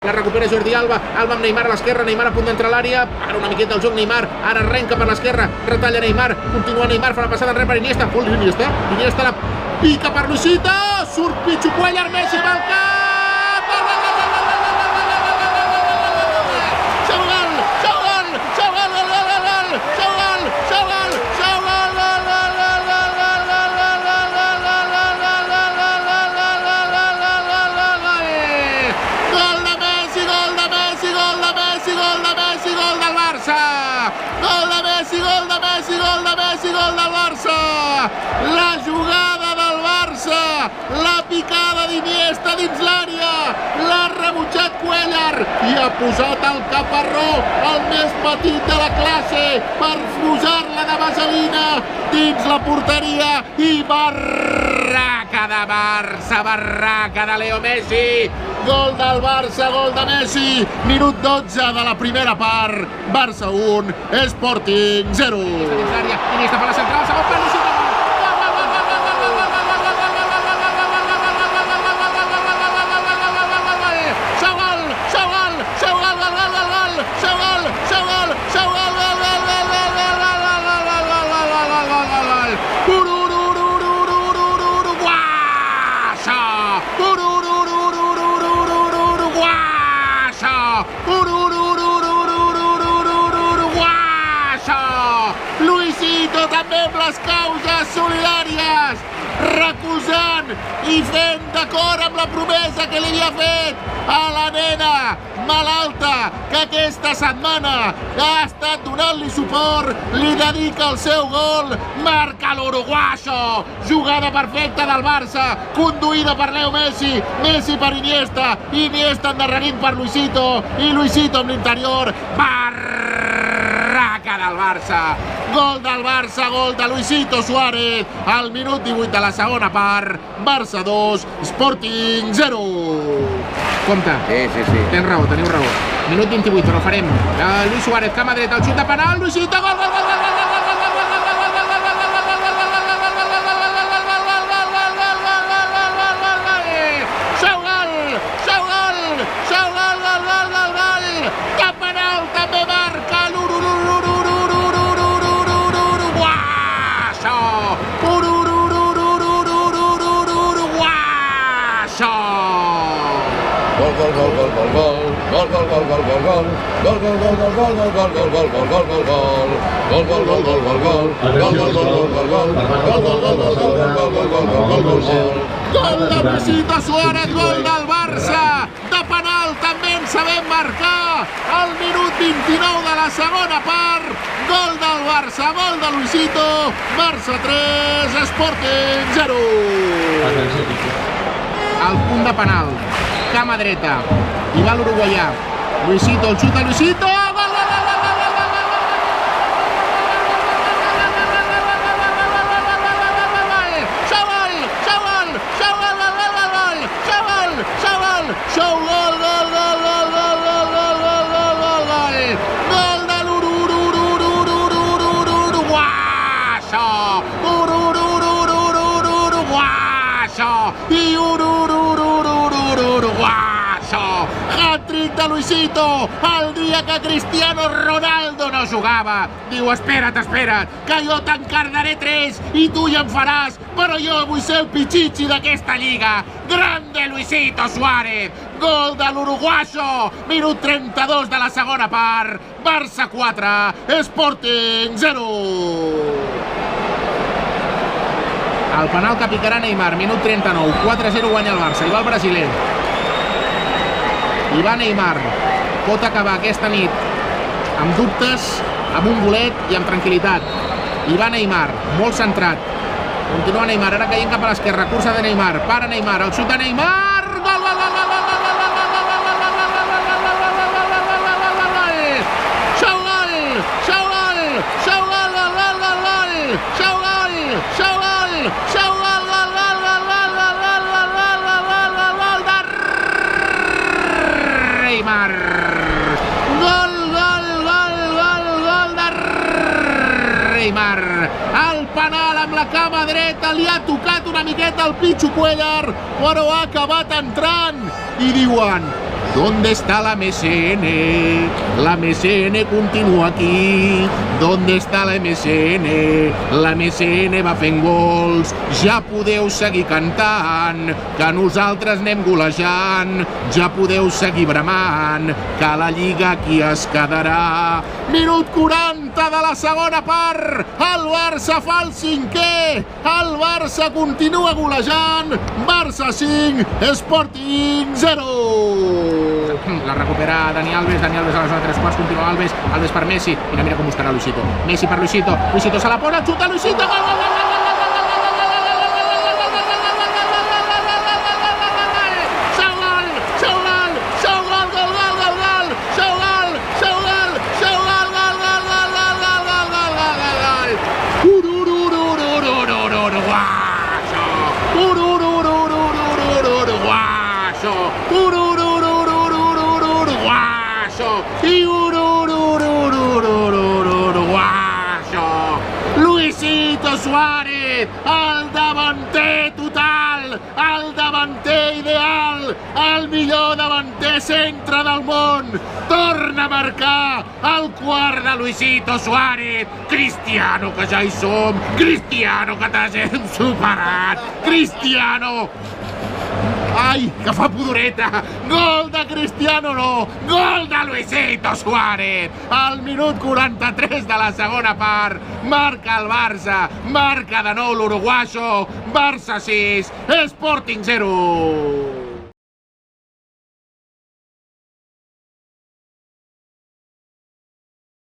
La recupera Jordi Alba, Alba amb Neymar a l'esquerra, Neymar a punt d'entrar a l'àrea, para una miqueta el joc Neymar, ara arrenca per l'esquerra, retalla Neymar, continua Neymar, fa la passada enrere per Iniesta, Iniesta la pica per Luisito, surt Pichu Cuéllar, Messi pel cap! Gol del Barça! La jugada del Barça! La picada d'Iniesta dins l'àrea! L'ha rebutjat Cuéllar i ha posat el caparró, el més petit de la classe, per posar-la de vaselina dins la porteria i barraca de Barça, barraca de Leo Messi! Gol del Barça, gol de Messi, minut 12 de la primera part, Barça 1, Sporting 0. Iniesta per la central, segon per Luisito. Luisito també amb les causes solidàries, recolzant i fent d'acord amb la promesa que li havia fet a la nena malalta que aquesta setmana ha estat donant-li suport, li dedica el seu gol, marca l'uruguayo, jugada perfecta del Barça, conduïda per Leo Messi, Messi per Iniesta, Iniesta endarrerint per Luisito i Luisito amb l'interior, barraca del Barça, gol del Barça, gol de Luisito Suárez, al minut 18 de la segona part, Barça 2, Sporting 0. Compte. Sí. Tens raó, teniu raó. Minut 28, però farem. Luis Suárez, cama dreta, el xut de penal, Luisito, gol, gol, gol, gol, gol, gol, gol, gol, gol, gol, gol, gol de Luisito Suárez, gol del Barça, de penal també en sabem marcar, al minut 29 de la segona part, gol del Barça, gol de Luisito, Barça 3, Sporting 0. Al punt de penal, cama dreta, i va l'uruguaià, Luisito, el xut de Luisito, gol, gol, gol, gol, gol, gol, gol, hat-trick de Luisito, el dia que Cristiano Ronaldo no jugava. Diu, espera't, que jo t'encardaré 3 i tu ja en faràs, però jo vull ser el pichichi d'aquesta lliga. Grande Luisito Suárez, gol de l'uruguayo, minut 32 de la segona part, Barça 4, Sporting 0. El penal que picarà Neymar, minut 39, 4-0 guanya el Barça, i va el brasiler. I va Neymar, pot acabar aquesta nit amb dubtes, amb un bolet i amb tranquil·litat. I va Neymar, molt centrat. Continua Neymar, ara caient cap a l'esquerra, cursa de Neymar, para Neymar, el xut de Neymar, gol, gol, gol, gol, gol, gol, gol, gol, gol, gol, gol, Neymar. Gol de Neymar. El penal amb la cama dreta, li ha tocat una miqueta el Pichu Cuéllar, però ha acabat entrant. I diuen, ¿Dónde está la MSN? La MSN continua aquí. ¿Dónde està la MSN? La MSN va fent gols. Ja podeu seguir cantant, que nosaltres anem golejant. Ja podeu seguir bramant, que la Lliga aquí es quedarà. Minut 40 de la segona part. El Barça fa el 5è. El Barça continua golejant. Barça 5, Sporting 0. La recupera Dani Alves a la zona de 3 quarts, continua Alves per Messi, mira com buscarà Luisito, Messi per Luisito se la posa, xuta Luisito, gol, gol, gol, gol, Luisito Suárez, el davanter total, el davanter ideal, el millor davanter centre del món, torna a marcar el quart de Luisito Suárez. Cristiano, que ja hi som, Cristiano, que t'has superat, Cristiano. Ai, que fa pudoreta! Gol de Cristiano, no! Gol de Luisito Suárez! Al minut 43 de la segona part, marca el Barça, marca de nou l'uruguaixo, Barça 6, Sporting 0!